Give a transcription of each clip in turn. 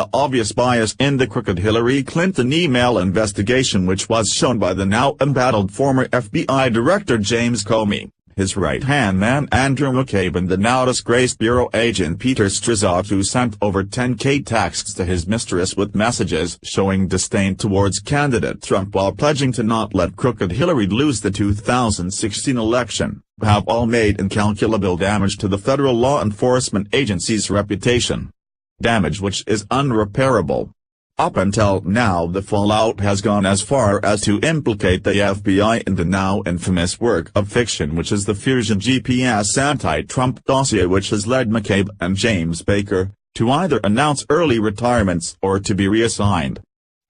the obvious bias in the crooked Hillary Clinton email investigation, which was shown by the now embattled former FBI Director James Comey, his right-hand man Andrew McCabe, and the now disgraced bureau agent Peter Strzok, who sent over 10K texts to his mistress with messages showing disdain towards candidate Trump while pledging to not let crooked Hillary lose the 2016 election, have all made incalculable damage to the federal law enforcement agency's reputation. Damage which is unrepairable. Up until now, the fallout has gone as far as to implicate the FBI in the now infamous work of fiction which is the Fusion GPS anti-Trump dossier, which has led McCabe and James Baker to either announce early retirements or to be reassigned.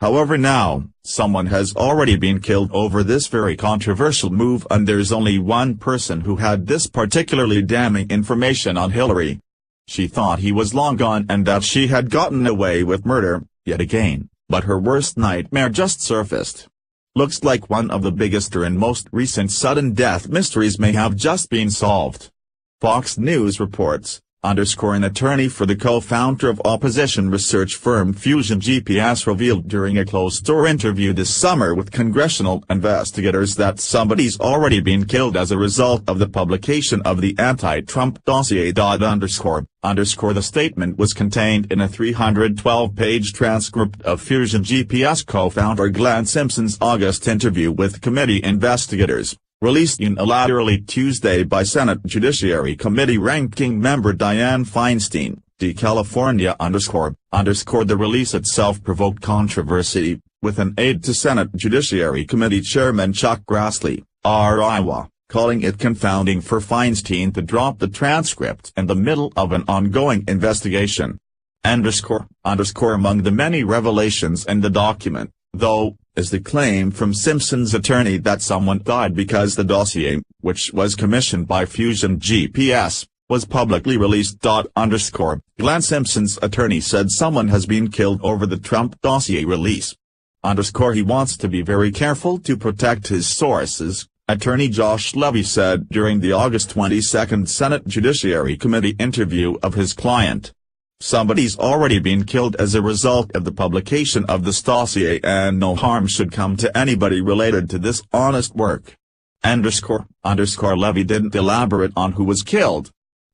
However, now, someone has already been killed over this very controversial move, and there's only one person who had this particularly damning information on Hillary. She thought he was long gone and that she had gotten away with murder yet again, but her worst nightmare just surfaced. Looks like one of the biggest and most recent sudden death mysteries may have just been solved. Fox News reports, an attorney for the co-founder of opposition research firm Fusion GPS revealed during a closed-door interview this summer with congressional investigators that somebody's already been killed as a result of the publication of the anti-Trump dossier. The statement was contained in a 312-page transcript of Fusion GPS co-founder Glenn Simpson's August interview with committee investigators, released unilaterally Tuesday by Senate Judiciary Committee ranking member Dianne Feinstein. California. The release itself provoked controversy, with an aide to Senate Judiciary Committee Chairman Chuck Grassley, Iowa, calling it confounding for Feinstein to drop the transcript in the middle of an ongoing investigation. Among the many revelations in the document, though, is the claim from Simpson's attorney that someone died because the dossier, which was commissioned by Fusion GPS, was publicly released. Glenn Simpson's attorney said someone has been killed over the Trump dossier release. He wants to be very careful to protect his sources, attorney Josh Levy said during the August 22 Senate Judiciary Committee interview of his client. Somebody's already been killed as a result of the publication of this dossier, and no harm should come to anybody related to this honest work. Levy didn't elaborate on who was killed.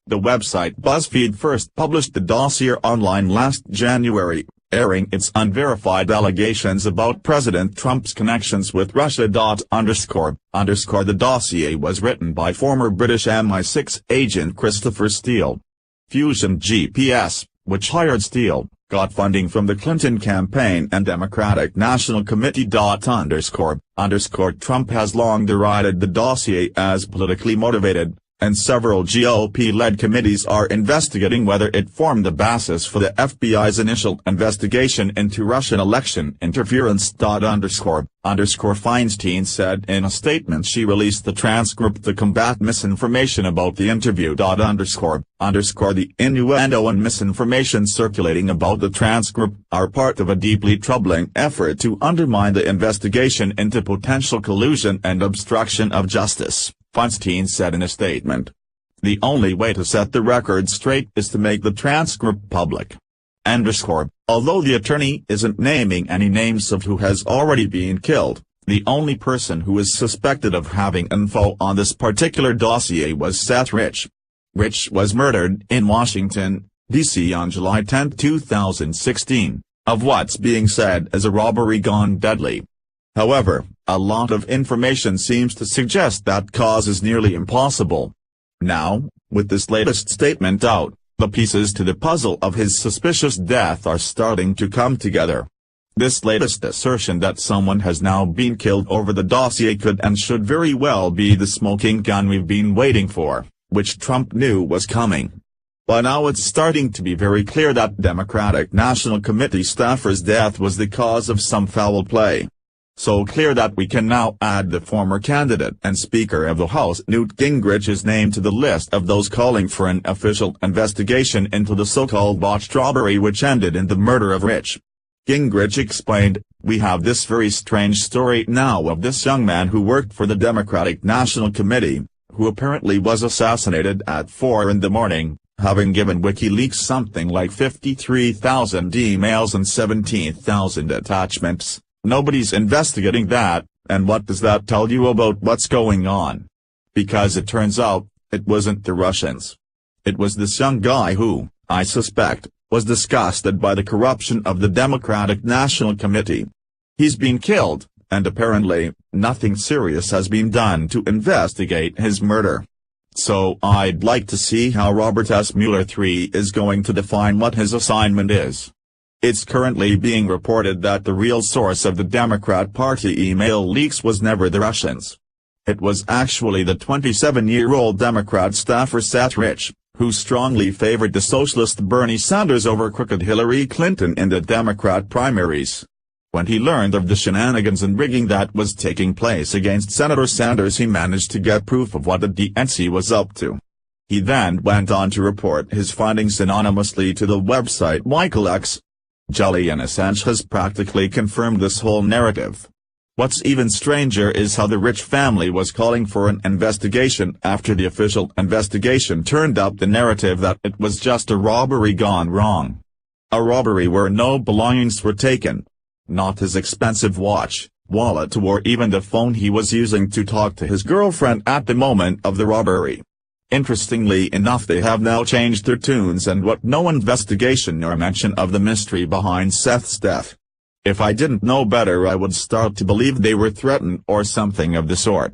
The website BuzzFeed first published the dossier online last January, airing its unverified allegations about President Trump's connections with Russia. The dossier was written by former British MI6 agent Christopher Steele. Fusion GPS, which hired Steele, got funding from the Clinton campaign and Democratic National Committee. Trump has long derided the dossier as politically motivated, and several GOP-led committees are investigating whether it formed the basis for the FBI's initial investigation into Russian election interference. Feinstein said in a statement she released the transcript to combat misinformation about the interview. The innuendo and misinformation circulating about the transcript are part of a deeply troubling effort to undermine the investigation into potential collusion and obstruction of justice, Feinstein said in a statement. The only way to set the record straight is to make the transcript public. Although the attorney isn't naming any names of who has already been killed, the only person who is suspected of having info on this particular dossier was Seth Rich. Rich was murdered in Washington, D.C. on July 10, 2016, of what's being said as a robbery gone deadly. However, a lot of information seems to suggest that cause is nearly impossible. Now, with this latest statement out, the pieces to the puzzle of his suspicious death are starting to come together. This latest assertion that someone has now been killed over the dossier could and should very well be the smoking gun we've been waiting for, which Trump knew was coming. By now it's starting to be very clear that Democratic National Committee staffer's death was the cause of some foul play. So clear that we can now add the former candidate and Speaker of the House Newt Gingrich's name to the list of those calling for an official investigation into the so-called botched robbery which ended in the murder of Rich. Gingrich explained, "We have this very strange story now of this young man who worked for the Democratic National Committee, who apparently was assassinated at 4 in the morning, having given WikiLeaks something like 53,000 emails and 17,000 attachments. Nobody's investigating that, and what does that tell you about what's going on? Because it turns out, it wasn't the Russians. It was this young guy who, I suspect, was disgusted by the corruption of the Democratic National Committee. He's been killed, and apparently, nothing serious has been done to investigate his murder. So I'd like to see how Robert S. Mueller III is going to define what his assignment is. It's currently being reported that the real source of the Democrat Party email leaks was never the Russians. It was actually the 27-year-old Democrat staffer Seth Rich, who strongly favored the socialist Bernie Sanders over crooked Hillary Clinton in the Democrat primaries. When he learned of the shenanigans and rigging that was taking place against Senator Sanders, he managed to get proof of what the DNC was up to. He then went on to report his findings anonymously to the website WikiLeaks. Julian Assange has practically confirmed this whole narrative. What's even stranger is how the Rich family was calling for an investigation after the official investigation turned up the narrative that it was just a robbery gone wrong. A robbery where no belongings were taken. Not his expensive watch, wallet, or even the phone he was using to talk to his girlfriend at the moment of the robbery. Interestingly enough, they have now changed their tunes and what no investigation nor mention of the mystery behind Seth's death. If I didn't know better, I would start to believe they were threatened or something of the sort.